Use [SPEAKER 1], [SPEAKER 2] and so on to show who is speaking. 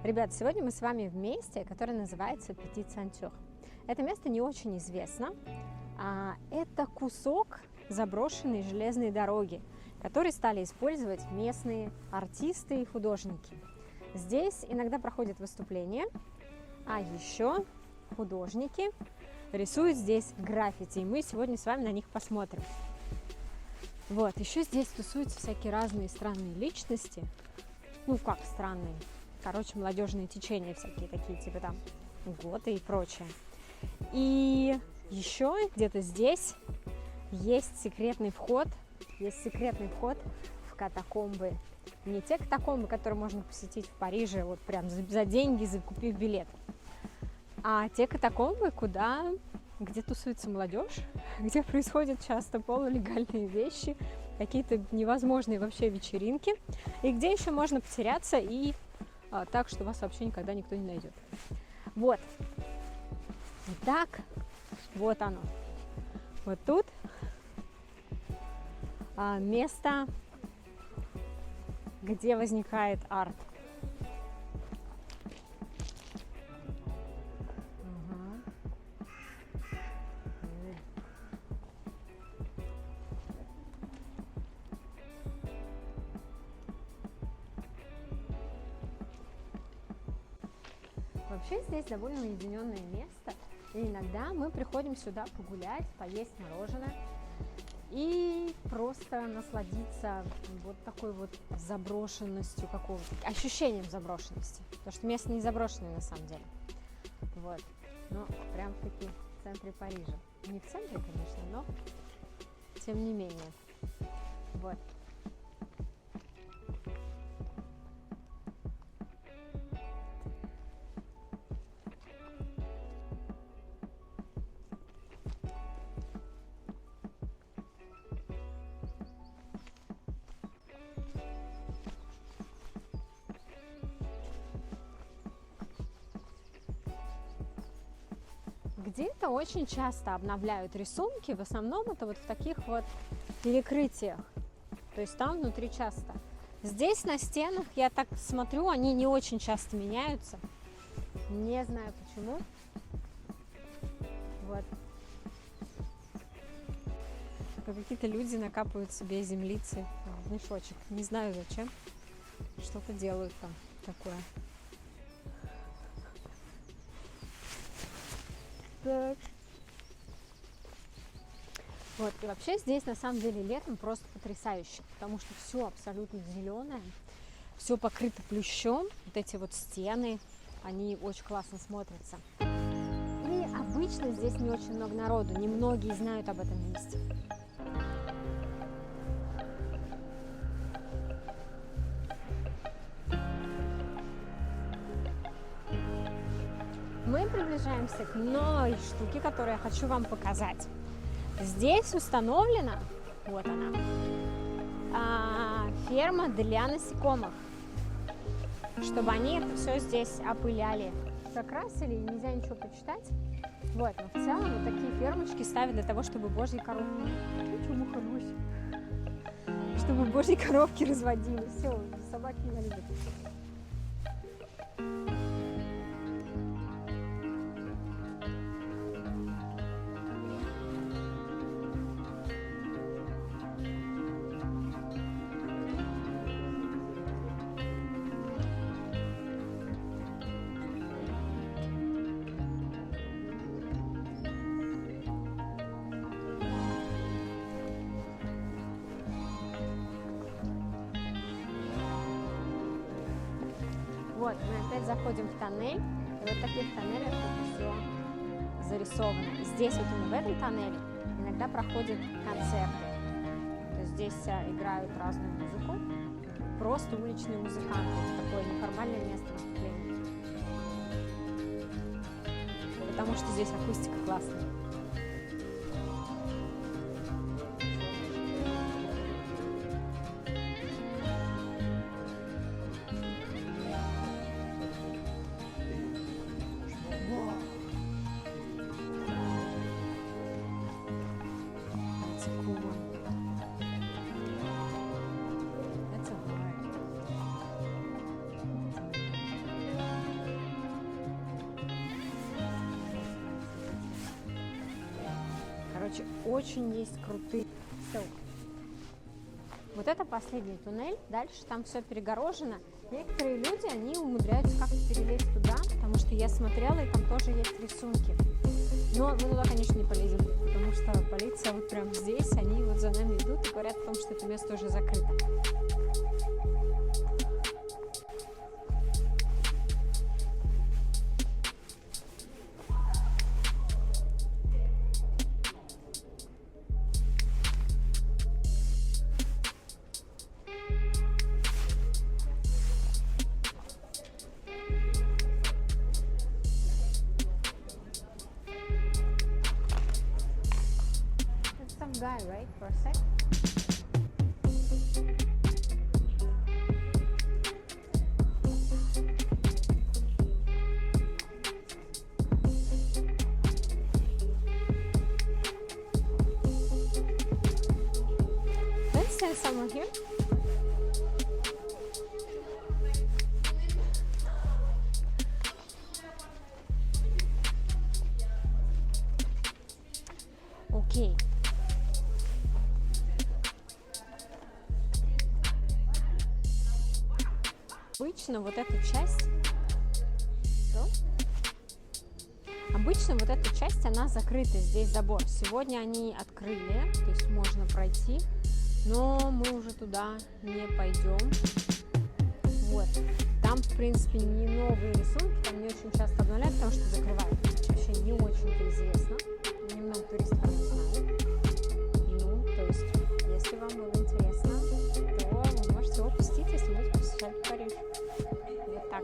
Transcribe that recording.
[SPEAKER 1] Ребят, сегодня мы с вами в месте, которое называется Петит-Сантюр. Это место не очень известно. Это кусок заброшенной железной дороги, который стали использовать местные артисты и художники. Здесь иногда проходят выступления, а еще художники рисуют здесь граффити, и мы сегодня с вами на них посмотрим. Вот, еще здесь тусуются всякие разные странные личности. Ну, как странные? Короче, молодежные течения всякие такие, типа там готы и прочее. И еще где-то здесь есть секретный вход в катакомбы. Не те катакомбы, которые можно посетить в Париже, вот прям за деньги, закупив билет, а те катакомбы, где тусуется молодежь, где происходят часто полулегальные вещи, какие-то невозможные вообще вечеринки, и где еще можно потеряться и так, что вас вообще никогда никто не найдет. Вот. Итак, вот оно. Вот тут место, где возникает арт. Вообще здесь довольно уединенное место, и иногда мы приходим сюда погулять, поесть мороженое и просто насладиться вот такой вот заброшенностью какого-то, ощущением заброшенности, потому что место не заброшенное на самом деле. Вот, но прям-таки в центре Парижа. Не в центре, конечно, но тем не менее. Вот. Где-то очень часто обновляют рисунки, в основном это вот в таких вот перекрытиях, то есть там внутри часто. Здесь на стенах, я так смотрю, они не очень часто меняются, не знаю почему. Вот. Какие-то люди накапывают себе землицы в мешочек, не знаю зачем, что-то делают там такое. Так. Вот, и вообще здесь на самом деле летом просто потрясающе, потому что все абсолютно зеленое, все покрыто плющом, вот эти вот стены, они очень классно смотрятся. И обычно здесь не очень много народу, немногие знают об этом месте. Мы приближаемся к новой штуке, которую я хочу вам показать. Здесь установлена, вот она, ферма для насекомых, чтобы они это все здесь опыляли. Закрасили, и нельзя ничего почитать. Вот, но в целом вот такие фермочки ставят для того, чтобы божьи коровки... Чтобы божьи коровки разводили. Все, собаки не любят. Вот, мы опять заходим в тоннель, и вот в таких тоннелях это все зарисовано. Здесь вот именно в этом тоннеле иногда проходят концерты. То есть здесь играют разную музыку, просто уличные музыканты, такое неформальное место выступления. Потому что здесь акустика классная. Короче, очень есть крутые. So. Вот это последний туннель, дальше там все перегорожено. Некоторые люди, они умудряются как-то перелезть туда, потому что я смотрела, и там тоже есть рисунки. Но мы туда, конечно, не полезем, потому что полиция вот прямо здесь, они вот за нами идут и говорят о том, что это место уже закрыто. Some guy, right, for a sec? Let's send someone here. Okay. Обычно вот эту часть, она закрыта, здесь забор. Сегодня они открыли, то есть можно пройти, но мы уже туда не пойдем. Вот, там в принципе не новые рисунки, там не очень часто обновляют, потому что закрывают. Вообще не очень-то известно, немного туристов не знают. Ну, то есть, если вам было интересно, то вы можете его посетить, если будете посещать Париж. Вот так.